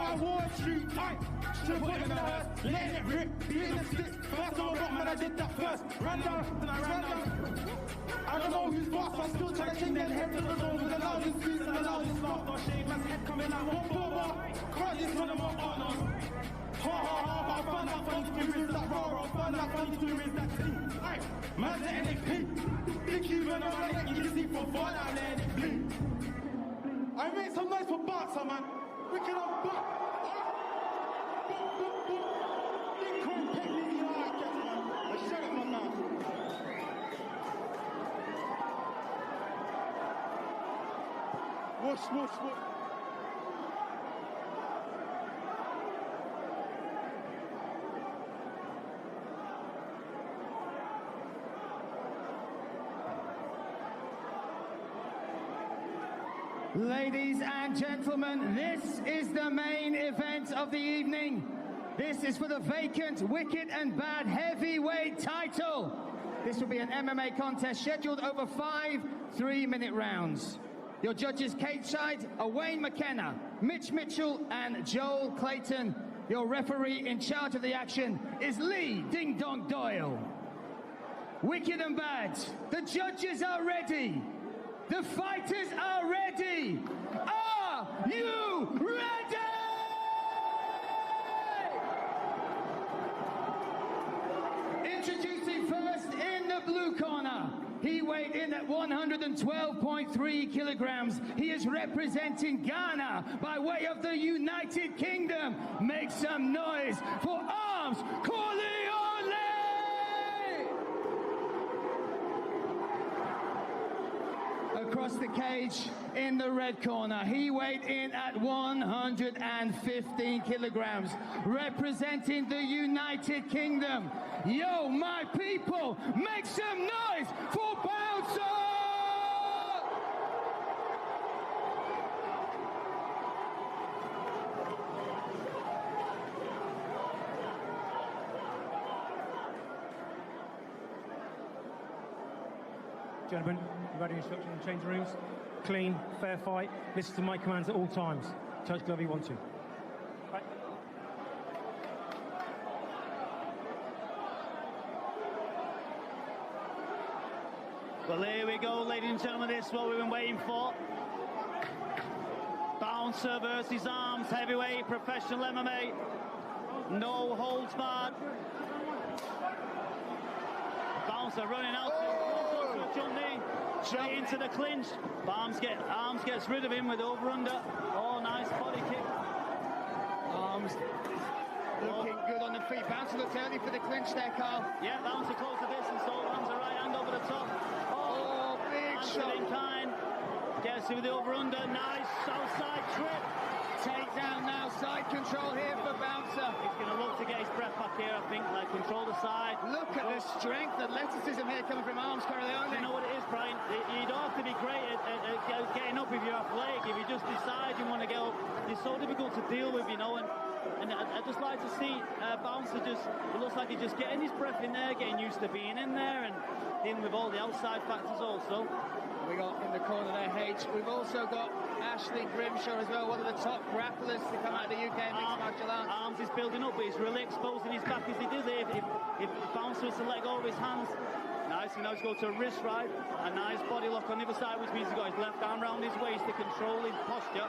I Wall Street tight. Strip it in the hearse, letting it rip, beating the sticks. First time I rock, man, I did that first. Ran down, then I ran down. I don't know who's boss, I'm still trying to change their head to the zone with the loudest beats and the loudest laugh. Don't shave man's head coming out, one bar. Can't this one of my partners. Ha ha ha, but I found out funny stories that raw, I found out funny stories that tea. Aye, man's letting it peak. Think even on my neck, you can see from far down letting it bleed. I made some noise for Boxer, man. Wicked on back. Big crew, pick me, you know how it gets, man. But shut up, my mouth. Whoosh, whoosh, whoosh. Ladies and gentlemen, this is the main event of the evening. This is for the vacant Wicked and Bad heavyweight title. This will be an MMA contest scheduled over 5 3-minute rounds. Your judges Kate Scheid, Wayne McKenna, Mitch Mitchell and Joel Clayton. Your referee in charge of the action is Lee Ding Dong Doyle. Wicked and Bad, the judges are ready. The fighters are ready. Are you ready? Introducing first in the blue corner. He weighed in at 112.3 kilograms. He is representing Ghana by way of the United Kingdom. Make some noise for Armz Corleone! Across the cage in the red corner, he weighed in at 115 kilograms, representing the United Kingdom. Yo, my people, make some noise for Bouncer! Gentlemen, you've had instruction in the change rooms. Clean, fair fight. Listen to my commands at all times. Touch glove if you want to. Right. Well, here we go, ladies and gentlemen. This is what we've been waiting for. Bouncer versus Armz, heavyweight, professional MMA. No holds barred. Bouncer running out to a jump knee, straight into the clinch. But Armz gets rid of him with over-under. Oh, nice body kick. Armz looking good on the feet. Bouncer looks early for the clinch there, Carl. Yeah, Bouncer closed the distance, so lands a right hand over the top. Oh, big shot. In kind. Gets him with the over-under. Nice outside trip. Takedown now, side control here for Bouncer. He's going to look to get his breath back here, I think, like control the side. Look at the strength, athleticism here coming from Armz Corleone. You know what it is, Brian? You don't have to be great at getting up if you're athletic. If you just decide you want to get up, it's so difficult to deal with, you know. And I'd just like to see Bouncer it looks like he's just getting his breath in there, getting used to being in there and dealing with all the outside factors also. We got in the corner there, H. We've also got Ashley Grimshaw as well, one of the top grapplers to come out of the UK in mixed martial arts. Armz is building up, but he's really exposing his back as he did there. If Bouncer was to let go of his hands, nice, he knows to go to a wrist right, a nice body lock on the other side, which means he's got his left arm round his waist to control his posture.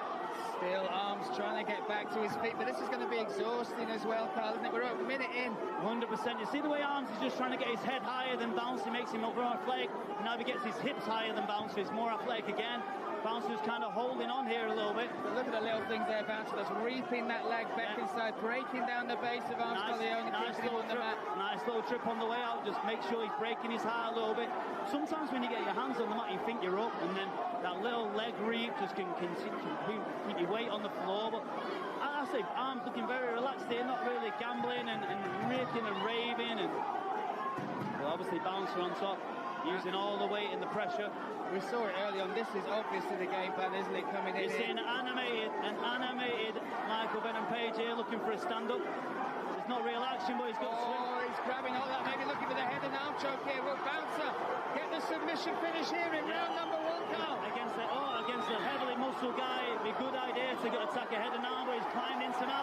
Still Armz trying to get back to his feet, but this is going to be exhausting as well, Carl, isn't it? We're a minute in. 100%. You see the way Armz is just trying to get his head higher than Bouncer, makes him more athletic. Now he gets his hips higher than Bouncer, he's more athletic again. Bouncer's kind of holding on here a little bit. But look at the little things there, Bouncer, that's reaping that leg back inside, breaking down the base of Armz Corleone. Nice little trip on the way out, just make sure he's breaking his heart a little bit. Sometimes when you get your hands on the mat, you think you're up, and then that little leg reap just can keep your weight on the floor. But I say Armz looking very relaxed here, not really gambling and raking and raving. And well, obviously Bouncer on top, using all the weight and the pressure. We saw it early on. This is obviously the game plan, isn't it, coming in? You're seeing an animated Michael Venom Page here looking for a stand-up. There's not real action, but he's got he's grabbing all that, maybe looking for the head and arm choke here. Will Bouncer get the submission finish here in round number 1, Carl? Against a heavily muscled guy, it'd be a good idea to attack a head and arm, but he's climbed into that.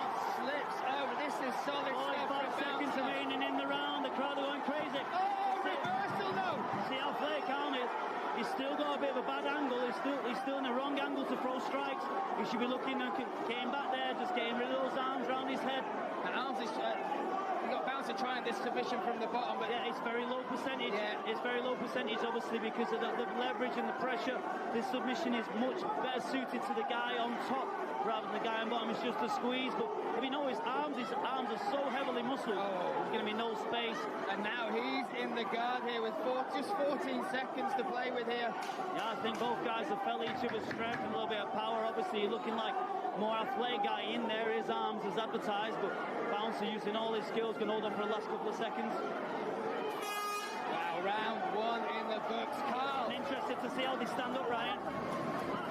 He should be looking and came back there, just getting rid of those arms around his head. And Armz is, he got Bouncer trying this submission from the bottom, but yeah, it's very low percentage. Yeah. It's very low percentage, obviously, because of the leverage and the pressure. This submission is much better suited to the guy on top rather than the guy on bottom. It's just a squeeze. But if you know his arms are so heavily muscled, there's going to be no space. And now he's in the guard here with just 14 seconds to play with here. Yeah, I think both guys have felt each other's strength and a little bit of power. Obviously, looking like more athletic guy in there. His arms as advertised, but Bouncer using all his skills can hold on for the last couple of seconds. Wow, round one in the books. Carl. I'm interested to see how they stand up, Ryan.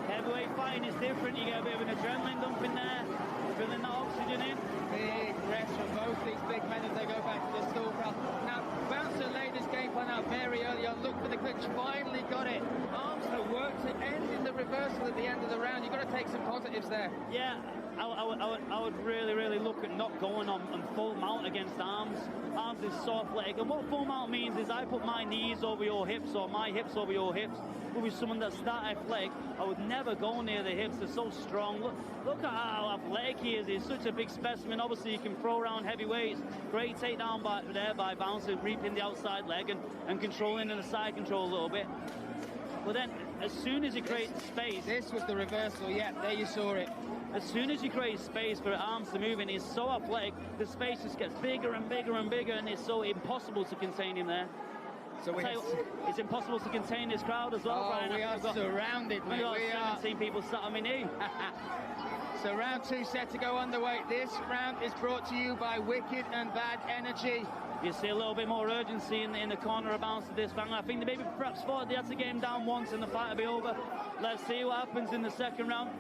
Heavyweight fighting is different. You get a bit of an adrenaline dump in there, filling that oxygen in. Big rest from both these big men as they go back to the stall, Carl. Now, Bouncer laid his game plan out very early on, looked for the clinch, finally got it. Armz had worked to end in the reversal at the end of the round. You've got to take some positives there. Yeah, I would really look at not going on full mount against Armz. Armz is so athletic, and what full mount means is I put my knees over your hips or my hips over your hips. But with someone that's that athletic, I would never go near the hips. They're so strong. Look at how athletic he is. He's such a big specimen. Obviously, he can throw around heavy weights. Great takedown by Bouncer, reaping the outside leg and controlling in the side control a little bit. But then, as soon as he creates space... This was the reversal, yeah, there you saw it. As soon as you create space for Armz to move in, he's so athletic, the space just gets bigger and bigger and bigger, and it's so impossible to contain him there. So it's impossible to contain this crowd as well, Brian. We are surrounded, mate. We are 17 people sat on my knee. So round two set to go underway. This round is brought to you by Wicked and Bad Energy. You see a little bit more urgency in the corner of Bouncer this round. I think they maybe perhaps thought they had to get him down once and the fight will be over. Let's see what happens in the second round.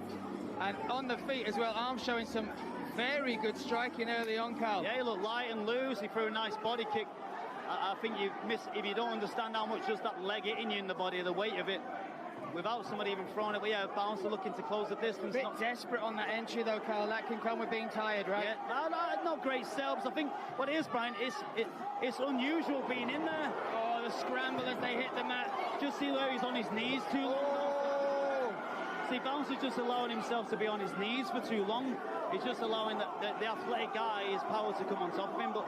And on the feet as well, Armz showing some very good striking early on, Carl. Yeah, he looked light and loose. He threw a nice body kick. I think you miss if you don't understand how much just that leg hitting you in the body, the weight of it, without somebody even throwing it. But yeah, Bouncer looking to close the distance. A bit desperate on that entry though, Carl. That can come with being tired, right? Yeah, not great setups. I think what it is, Brian, it's unusual being in there. Oh, the scramble as they hit the mat. Just see where he's on his knees too long. Oh. See, Bouncer's just allowing himself to be on his knees for too long. He's just allowing the athletic guy his power to come on top of him, but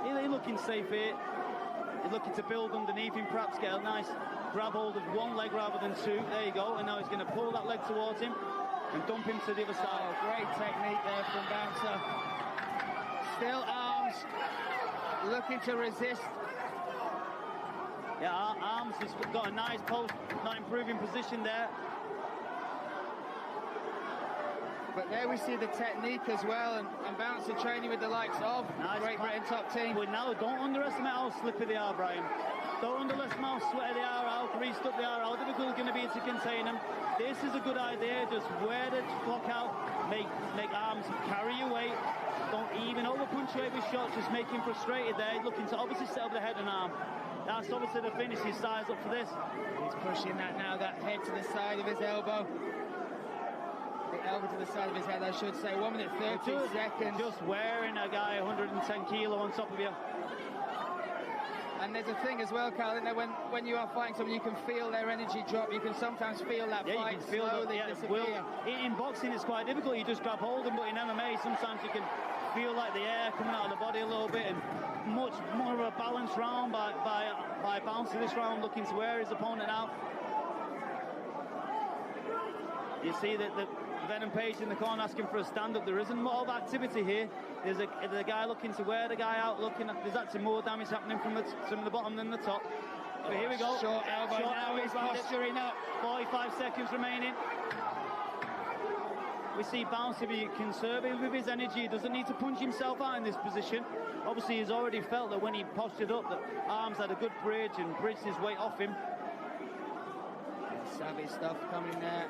he's looking safe here. He's looking to build underneath him, perhaps get a nice grab hold of one leg rather than two. There you go, and now he's going to pull that leg towards him and dump him to the other side. Oh, great technique there from Bouncer. Still Armz looking to resist. Yeah, Armz has got a nice post, not improving position there. But there we see the technique as well, and Bouncer training with the likes of Great Britain top team. But now, don't underestimate how slippery they are, Brian. Don't underestimate how sweaty they are, how greased up they are, how difficult it's going to be to contain them. This is a good idea. Just wear the clock out, make Armz carry your weight. Don't even over-punctuate with shots, just make him frustrated there. He's looking to obviously set up the head and arm. That's obviously the finish. He's sized up for this. He's pushing that now, that head to the side of his elbow. The elbow to the side of his head, I should say. 1 minute 30 seconds. Just wearing a guy 110 kilo on top of you. And there's a thing as well, Carl, when you are fighting someone, you can feel their energy drop. You can sometimes feel that fight you can feel slowly disappear. In boxing, it's quite difficult. You just grab hold of them, but in MMA, sometimes you can feel like the air coming out of the body a little bit, and much more of a balanced round by Bouncer this round, looking to wear his opponent out. You see that the Venom Page in the corner asking for a stand-up. There isn't a lot of activity here. There's a guy looking to wear the guy out, there's actually more damage happening from the bottom than the top. But here we go. Short elbow, now he's posturing up. 45 seconds remaining. We see Bouncer be conservative with his energy. He doesn't need to punch himself out in this position. Obviously, he's already felt that when he postured up, that Armz had a good bridge and bridged his weight off him. Savage stuff coming there.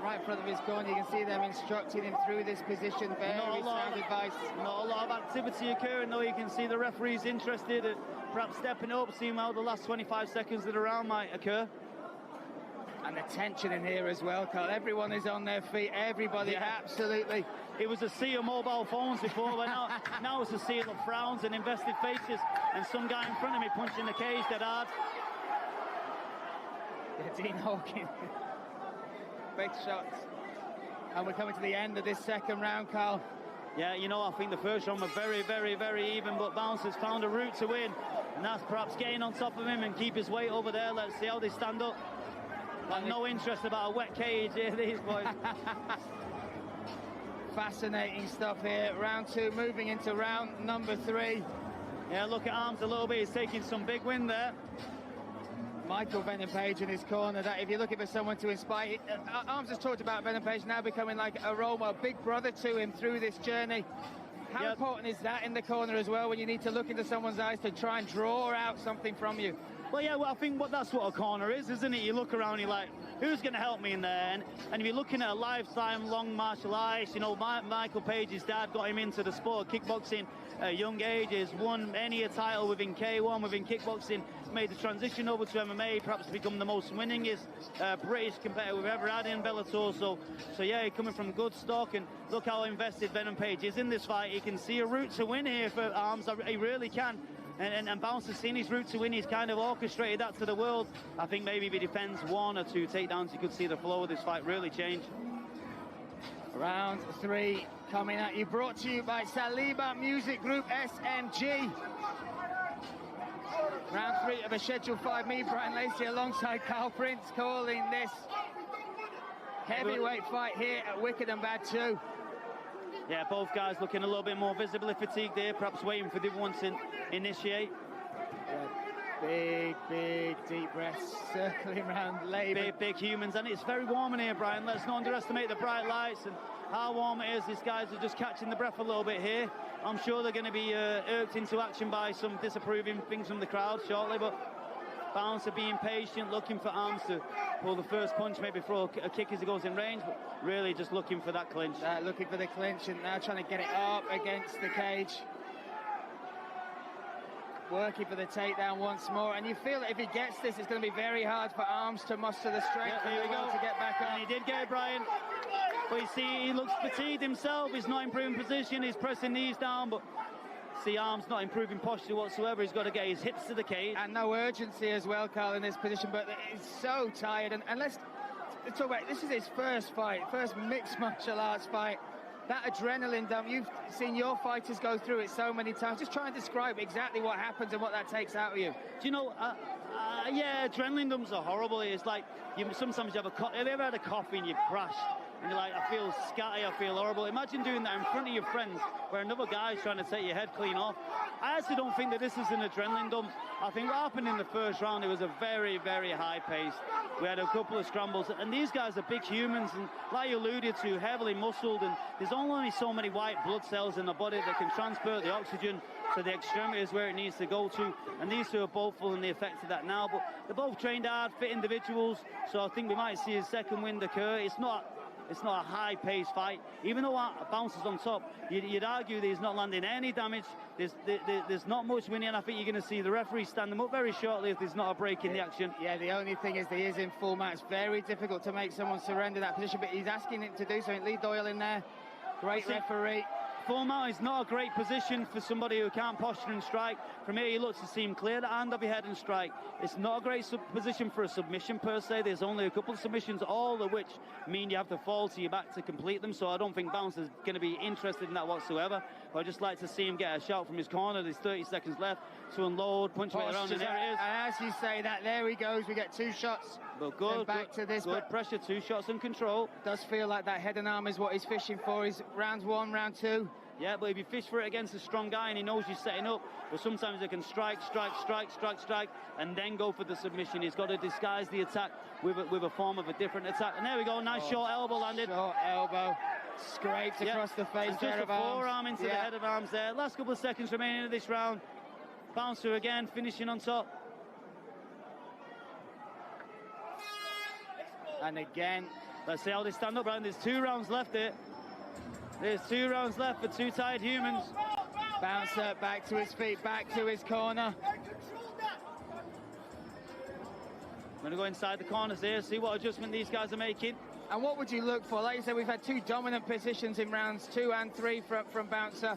Right in front of his corner, you can see them instructing him through this position. Very sound advice. Not a lot of activity occurring, though. You can see the referee's interested in perhaps stepping up, seeing how the last 25 seconds of the round might occur. And the tension in here as well, Carl. Everyone is on their feet. Everybody, absolutely. It was a sea of mobile phones before, but now it's a sea of frowns and invested faces. And some guy in front of me punching the cage dead hard. Yeah, Dean Hawkins. Big shots. And we're coming to the end of this second round, Carl. Yeah, you know, I think the first round was very, very, very even, but Bounce has found a route to win, and that's perhaps getting on top of him and keep his weight over there. Let's see how they stand up. Got no interest about a wet cage here, these boys. Fascinating stuff here. Round 2, moving into round number 3. Yeah, look at Armz a little bit. He's taking some big win there. Michael Venom-Page in his corner. That if you're looking for someone to inspire, Armz has talked about Venom-Page now becoming like a role model, big brother to him through this journey. How important is that in the corner as well, when you need to look into someone's eyes to try and draw out something from you? Well, yeah, well, I think that's what a corner is, isn't it? You look around, you're like, who's going to help me in there? And if you're looking at a lifetime long martial arts, you know, Michael Page's dad got him into the sport of kickboxing at a young age. He's won many a title within K1, within kickboxing, made the transition over to MMA, perhaps become the most winningest British competitor we've ever had in Bellator. So yeah, coming from good stock, and look how invested Venom-Page is in this fight. He can see a route to win here for Armz. He really can. And Bounce has seen his route to win. He's kind of orchestrated that to the world. I think maybe if he defends 1 or 2 takedowns, you could see the flow of this fight really change. Round 3 coming at you, brought to you by Saliba Music Group SMG. Round 3 of a Schedule 5. Me, Brian Lacey, alongside Carl Prince, calling this heavyweight fight here at Wicked and Bad 2. Yeah, both guys looking a little bit more visibly fatigued here, perhaps waiting for the other one to initiate. Yeah, big, deep breaths circling around Labour. Big humans, and it's very warm in here, Brian. Let's not underestimate the bright lights and how warm it is. These guys are just catching the breath a little bit here. I'm sure they're going to be irked into action by some disapproving things from the crowd shortly, but Bouncer being patient, looking for Armz to pull the first punch, maybe throw a kick as he goes in range, but really just looking for that clinch. Looking for the clinch, and now trying to get it up against the cage. Working for the takedown once more, and you feel that if he gets this, it's going to be very hard for Armz to muster the strength here we go to get back up. And he did get it, Brian. But you see, he looks fatigued himself. He's not improving position. He's pressing knees down, but see Armz not improving posture whatsoever. He's got to get his hips to the cage. And no urgency as well, Carl, in this position, but he's so tired. And let's talk about, this is his first fight, first mixed martial arts fight. That adrenaline dump, you've seen your fighters go through it so many times. Just try and describe exactly what happens and what that takes out of you. Do you know, yeah, adrenaline dumps are horrible. It's like, sometimes you have have you ever had a coffee and you've crashed? And you're like, I feel scatty, I feel horrible. Imagine doing that in front of your friends where another guy's trying to take your head clean off. I actually don't think that this is an adrenaline dump. I think what happened in the first round, it was a very, very high pace. We had a couple of scrambles, and these guys are big humans, and like you alluded to, heavily muscled, and there's only so many white blood cells in the body that can transport the oxygen to the extremities where it needs to go to, and these two are both feeling the effects of that now, but they're both trained hard, fit individuals, so I think we might see a second wind occur. It's not a high-paced fight. Even though Bouncer's on top, you'd argue that he's not landing any damage. There's not much winning, and I think you're going to see the referee stand them up very shortly if there's not a break in the action. Yeah, the only thing is that he is in full match. Very difficult to make someone surrender that position, but he's asking him to do something. Lee Doyle in there, great referee. Full mount is not a great position for somebody who can't posture and strike. From here, he looks to seem clear the hand of your head and strike. It's not a great position for a submission per se. There's only a couple of submissions, all of which mean you have to fall to your back to complete them. So I don't think Bouncer's going to be interested in that whatsoever. But I'd just like to see him get a shout from his corner. There's 30 seconds left to unload, punch right around, and there it is. And as you say that, there he goes. We get 2 shots. But good, back to this. Good pressure, 2 shots and control. Does feel like that head and arm is what he's fishing for. He's round 1, round 2. Yeah, but if you fish for it against a strong guy and he knows you're setting up, but sometimes they can strike, and then go for the submission. He's got to disguise the attack with a form of a different attack. And there we go, nice short elbow landed. Short elbow, scraped across the face and there just of a forearm into the head of Armz there. Last couple of seconds remaining in this round. Bouncer again, finishing on top. And again. Let's see how they stand up, Brian. There's 2 rounds left here. There's 2 rounds left for 2 tired humans. Bouncer back to his feet, back to his corner. Going to go inside the corners here, see what adjustment these guys are making. And what would you look for? Like you said, we've had 2 dominant positions in rounds 2 and 3 from Bouncer.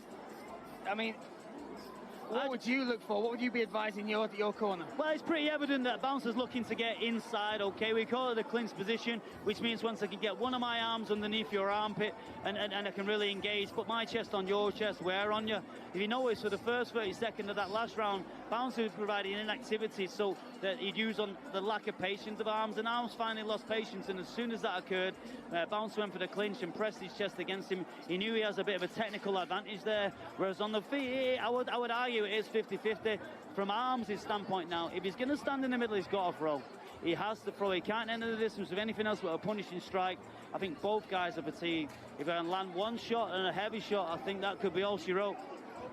I mean, What would you look for? What would you be advising your corner? Well, it's pretty evident that Bouncer's looking to get inside, okay? We call it a clinch position, which means once I can get one of my arms underneath your armpit and I can really engage, put my chest on your chest, wear on you. If you notice, for the first 30 seconds of that last round, Bouncer was providing inactivity so that he'd use on the lack of patience of Armz, and Armz finally lost patience, and as soon as that occurred, Bouncer went for the clinch and pressed his chest against him. He knew he has a bit of a technical advantage there, whereas on the feet, I would argue it is 50-50. From Armz' standpoint now, if he's going to stand in the middle, he's got to throw. He has to throw. He can't enter the distance with anything else but a punishing strike. I think both guys are fatigued. If I can land one shot and a heavy shot, I think that could be all she wrote.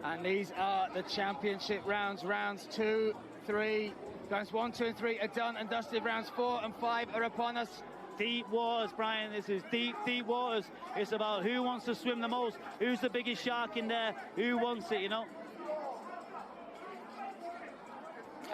And these are the championship rounds. Rounds 2, 3, rounds 1, 2, and 3 are done and dusted. Rounds 4 and 5 are upon us. Deep waters, Brian. This is deep, deep waters. It's about who wants to swim the most, who's the biggest shark in there, who wants it, you know.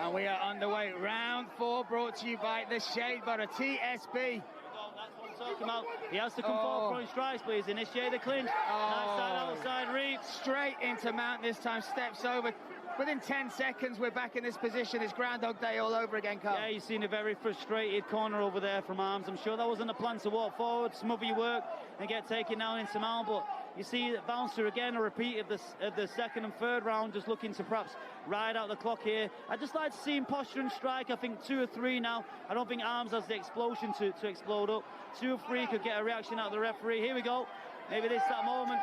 And we are underway. Round 4 brought to you by the Shade Butter, TSB. That's what I'm talking about. He has to come forward throwing strikes, but he's initiated the clinch. Nice side, outside reach. Straight into Mount this time, steps over. Within 10 seconds, we're back in this position. It's Groundhog Day all over again, Carl. Yeah, you've seen a very frustrated corner over there from Armz. I'm sure that wasn't a plan to walk forward, smother your work, and get taken down into Mount, but you see that Bouncer again, a repeat of the second and third round, just looking to perhaps ride out the clock here. I'd just like to see him posture and strike. I think 2 or 3 now. I don't think Armz has the explosion to explode up. 2 or 3 could get a reaction out of the referee. Here we go. Maybe this that moment.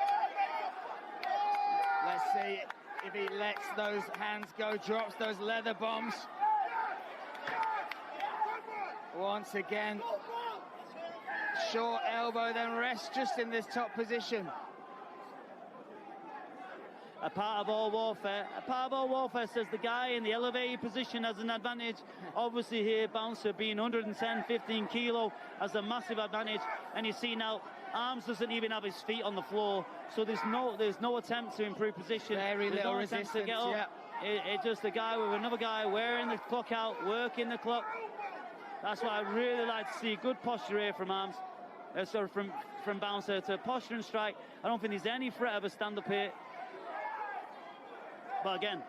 Let's see if he lets those hands go, drops those leather bombs. Once again, short elbow, then rests just in this top position. A part of all warfare. A part of all warfare says the guy in the elevated position has an advantage. Obviously here, Bouncer being 110, 15 kilo has a massive advantage. And you see now, Armz doesn't even have his feet on the floor, so there's no attempt to improve position. Very little resistance, to get up. Yeah. It's just a guy with another guy wearing the clock out, working the clock. That's why I really like to see good posture here from Armz. From Bouncer to posture and strike. I don't think there's any threat of a stand-up here. But again,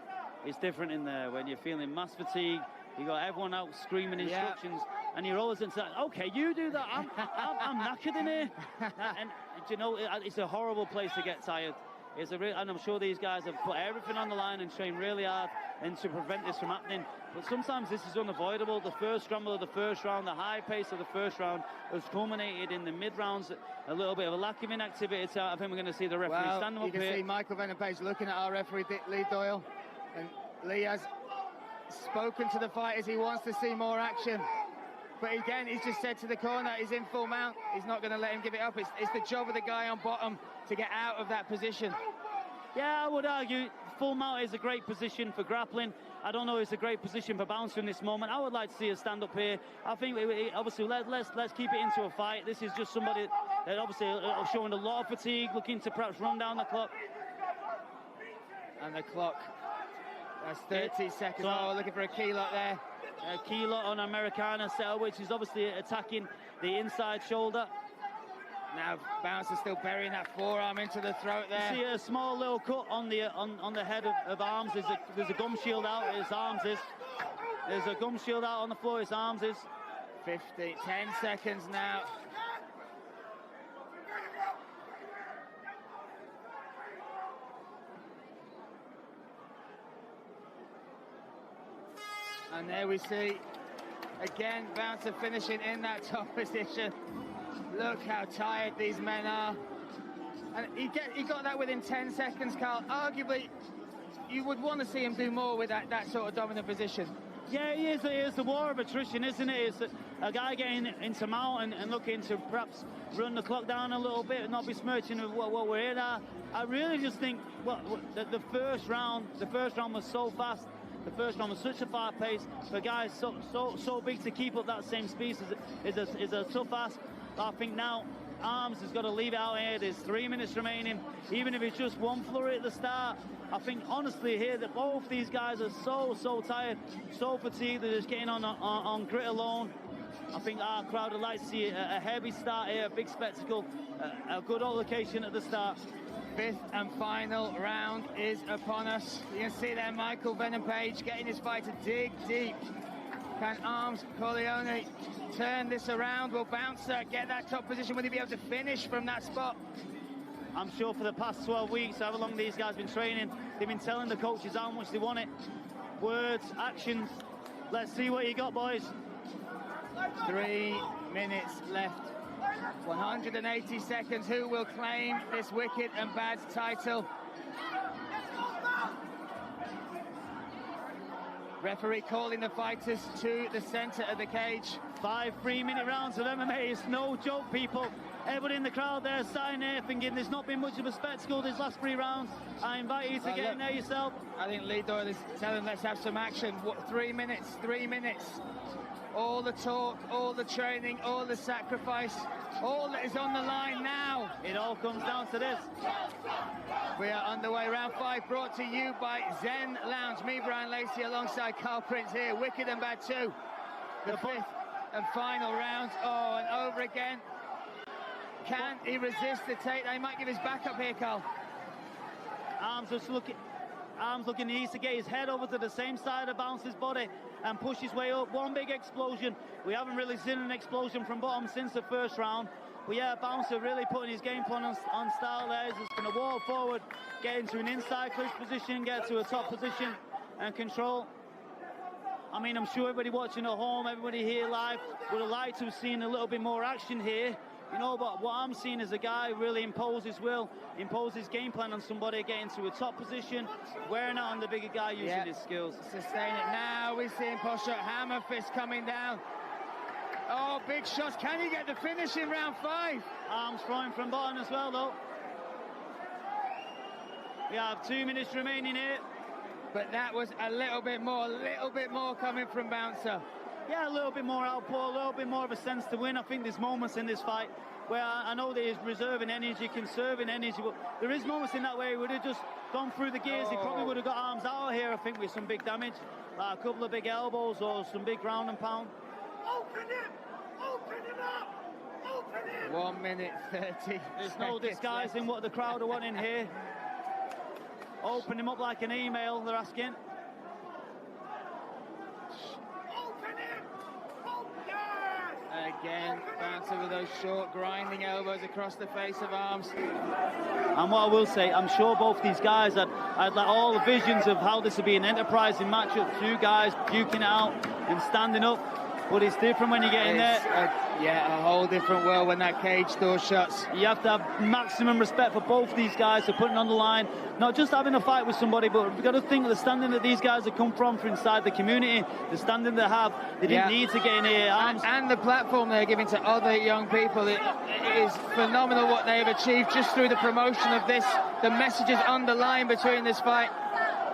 it's different in there when you're feeling mass fatigue. You got everyone out screaming instructions, and you're always saying, "Okay, you do that. I'm knackered in here." And you know, it's a horrible place to get tired. And I'm sure these guys have put everything on the line and trained really hard and to prevent this from happening. But sometimes this is unavoidable. The first scramble of the first round, the high pace of the first round has culminated in the mid-rounds, a little bit of a lack of inactivity. So I think we're going to see the referee stand up here. You can see Michael Venom-Page looking at our referee, Lee Doyle. And Lee has spoken to the fighters. He wants to see more action. But again, he's just said to the corner, he's in full mount. He's not going to let him give it up. It's the job of the guy on bottom to get out of that position. Yeah, I would argue full mount is a great position for grappling. I don't know if it's a great position for Bouncer in this moment. I would like to see a stand up here. I think obviously let's keep it into a fight. This is just somebody that obviously showing a lot of fatigue, looking to perhaps run down the clock. And the clock, that's 30 seconds. Oh, looking for a key lock there. A key lock on Americana setup, which is obviously attacking the inside shoulder. Now Bouncer still burying that forearm into the throat there. You see a small little cut on the head of Armz. There's a gum shield out. It's Armz. There's a gum shield out on the floor. It's Armz. 10 seconds now. And there we see again Bouncer finishing in that top position. Look how tired these men are. And he got that within 10 seconds, Carl. Arguably, you would want to see him do more with that sort of dominant position. Yeah, he is. It's the war of attrition, isn't it? It's a guy getting into mount and looking to perhaps run the clock down a little bit and not be smirching what we're here at. I really just think the first round was so fast. The first round was such a fast pace. For guys so big to keep up that same speed is a tough ask. I think now Armz has got to leave it out here. There's 3 minutes remaining. Even if it's just one flurry at the start, I think honestly here that both these guys are so tired, so fatigued. They're just getting on grit alone. I think our crowd would like to see a heavy start here, a big spectacle, a good location at the start. Fifth and final round is upon us. You can see there Michael Venom Page getting his fight to dig deep. Can Armz Corleone turn this around? Will Bouncer get that top position? Will he be able to finish from that spot? I'm sure for the past 12 weeks, however long these guys have been training, they've been telling the coaches how much they want it. Words, actions. Let's see what you got, boys. 3 minutes left. 180 seconds. Who will claim this wicked and bad title? Referee calling the fighters to the center of the cage. 5 3-minute rounds of MMA. It's no joke, people. Everybody in the crowd there starting there thinking there's not been much of a spectacle these last 3 rounds. I invite you to get in there yourself. I think Lee Doyle is telling let's have some action. 3 minutes, 3 minutes. All the talk, all the training, all the sacrifice, all that is on the line now. It all comes down to this. We are underway, round 5, brought to you by Zen Lounge. Me, Brian Lacey, alongside Carl Prince here. Wicked and Bad 2. The 5th and final round. Oh, and over again. Can he resist the takedown? He might give his back up here, Carl. Armz looking, he needs to get his head over to the same side of Bouncer's body and push his way up. One big explosion. We haven't really seen an explosion from bottom since the first round. But yeah, Bouncer really putting his game plan on style there. He's just going to walk forward, get into an inside clinch position, get to a top position and control. I mean, I'm sure everybody watching at home, everybody here live would have liked to have seen a little bit more action here. You know, but what I'm seeing is a guy really impose his will, impose his game plan on somebody, get into a top position, wearing out on the bigger guy using his skills. Sustain it now. We're seeing posture, hammer fist coming down. Oh, big shots. Can he get the finish in round 5? Armz throwing from bottom as well, though. We have 2 minutes remaining here. But that was a little bit more coming from Bouncer. Yeah, a little bit more output, a little bit more of a sense to win. I think there's moments in this fight where I know that he's reserving energy, conserving energy, but there is moments in that where he would have just gone through the gears. He probably would have got Armz out of here, I think, with some big damage, like a couple of big elbows or some big ground and pound. Open him! Open him up! Open him! 1 minute 30. There's no disguising what the crowd are wanting here. Open him up like an email, they're asking. Again, Bouncer with those short, grinding elbows across the face of Armz. And what I will say, I'm sure both these guys had like all the visions of how this would be an enterprising matchup. 2 guys duking out and standing up. But it's different when you get in there. A whole different world when that cage door shuts. You have to have maximum respect for both these guys for putting on the line, not just having a fight with somebody, but we've got to think of the standing that these guys have come from inside the community, the standing they have. They didn't need to get in here. And the platform they're giving to other young people. It is phenomenal what they have achieved just through the promotion of this, the messages underlying between this fight.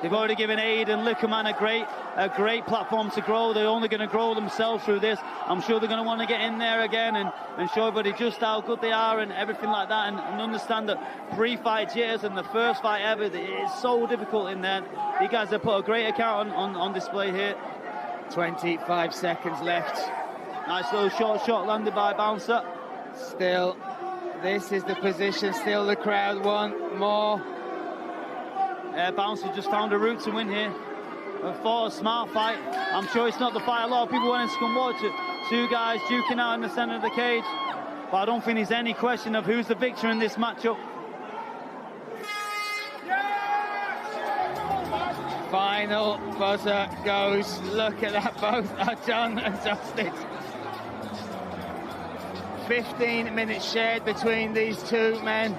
They've already given Aid and Liquorman a great platform to grow. They're only going to grow themselves through this. I'm sure they're going to want to get in there again and show everybody just how good they are and everything like that, and understand that pre-fight jitters and the first fight ever, it's so difficult in there. You guys have put a great account on display here. 25 seconds left. Nice little short shot landed by Bouncer. Still, this is the position. Still the crowd want more. Bouncer just found a route to win here. Fought a smart fight. I'm sure it's not the fight a lot of people wanted to come watch it. 2 guys duking out in the center of the cage. But I don't think there's any question of who's the victor in this matchup. Final buzzer goes. Look at that, both are done and dusted. 15 minutes shared between these 2 men.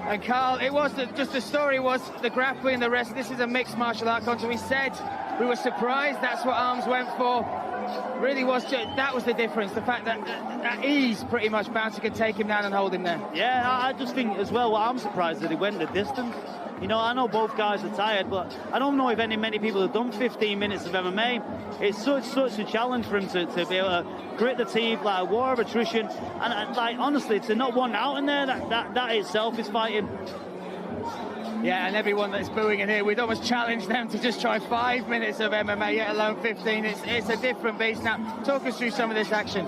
And Carl, it was just the story was the grappling and the rest. This is a mixed martial art contest. We said we were surprised that's what Armz went for. Really was that was the difference. The fact that at ease, pretty much, Bouncer could take him down and hold him there. Yeah, I just think as well, I'm surprised that he went the distance. You know, I know both guys are tired, but I don't know if many people have done 15 minutes of MMA. It's such a challenge for him to be able to grit the teeth, like a war of attrition, and like honestly, to not want out in there, that itself is fighting. Yeah, and everyone that's booing in here, we'd almost challenge them to just try 5 minutes of MMA, let alone 15. It's a different beast. Now, talk us through some of this action.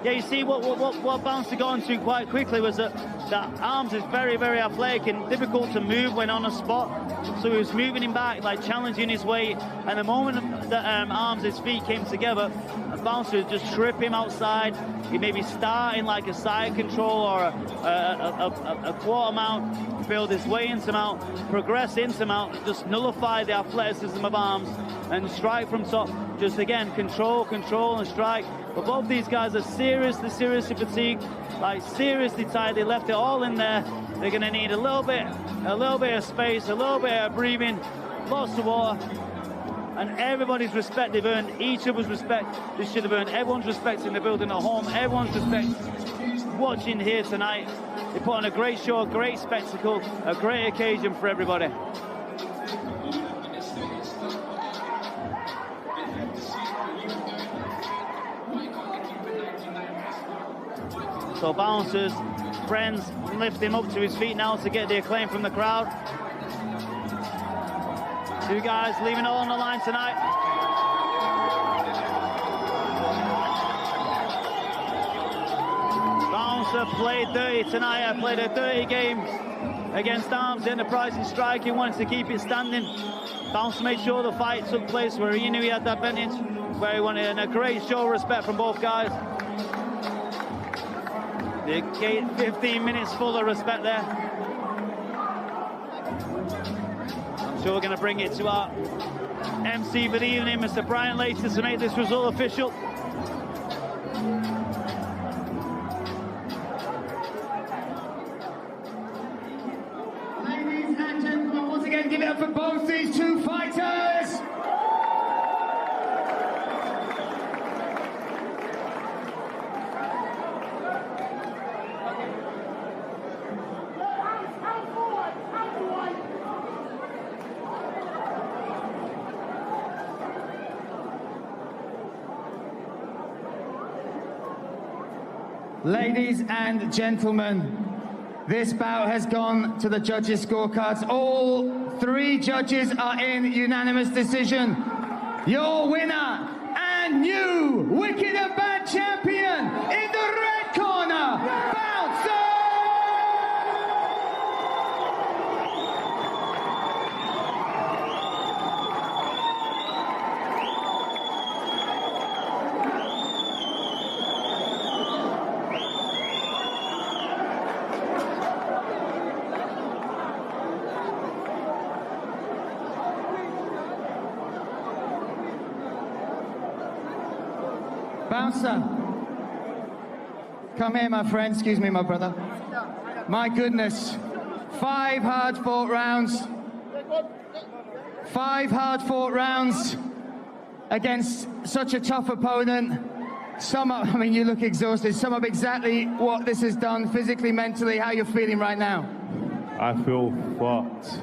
Yeah, you see, what Bouncer got onto quite quickly was that Armz is very, very athletic and difficult to move when on a spot. So he was moving him back, like challenging his weight. And the moment that Armz' feet came together, Bouncer would just trip him outside. He maybe start in like a side control or a quarter mount, build his way into mount, progress into mount, just nullify the athleticism of Armz and strike from top. Just again, control, and strike. But both these guys are seriously fatigued, like seriously tired. They left it all in there. They're going to need a little bit of space, a little bit of breathing, lots of water. And everybody's respect they've earned, each other's respect they should have earned. Everyone's respect in the building at home, everyone's respect watching here tonight. They put on a great show, a great spectacle, a great occasion for everybody. So Bouncer's friends lift him up to his feet now to get the acclaim from the crowd. Two guys leaving it all on the line tonight. Bouncer played dirty tonight. Played a dirty game against Armz in the pricing strike. He wanted to keep it standing. Bouncer made sure the fight took place where he knew he had the advantage, where he wanted, and a great show of respect from both guys. The gate 15 minutes full of respect there. I'm sure we're going to bring it to our MC for the evening, Mr. Brian Later, to make this result official. Ladies and gentlemen, once again, give it up for both these two fighters. Ladies and gentlemen, this bout has gone to the judges' scorecards. All three judges are in unanimous decision. Your winner and new Wicked and Bad champion in the red corner, Bouncer! Bouncer, come here, my friend. Excuse me, my brother. My goodness, 5 hard-fought rounds. 5 hard-fought rounds against such a tough opponent. Sum up, I mean, you look exhausted. Sum up exactly what this has done physically, mentally, how you're feeling right now. I feel fucked.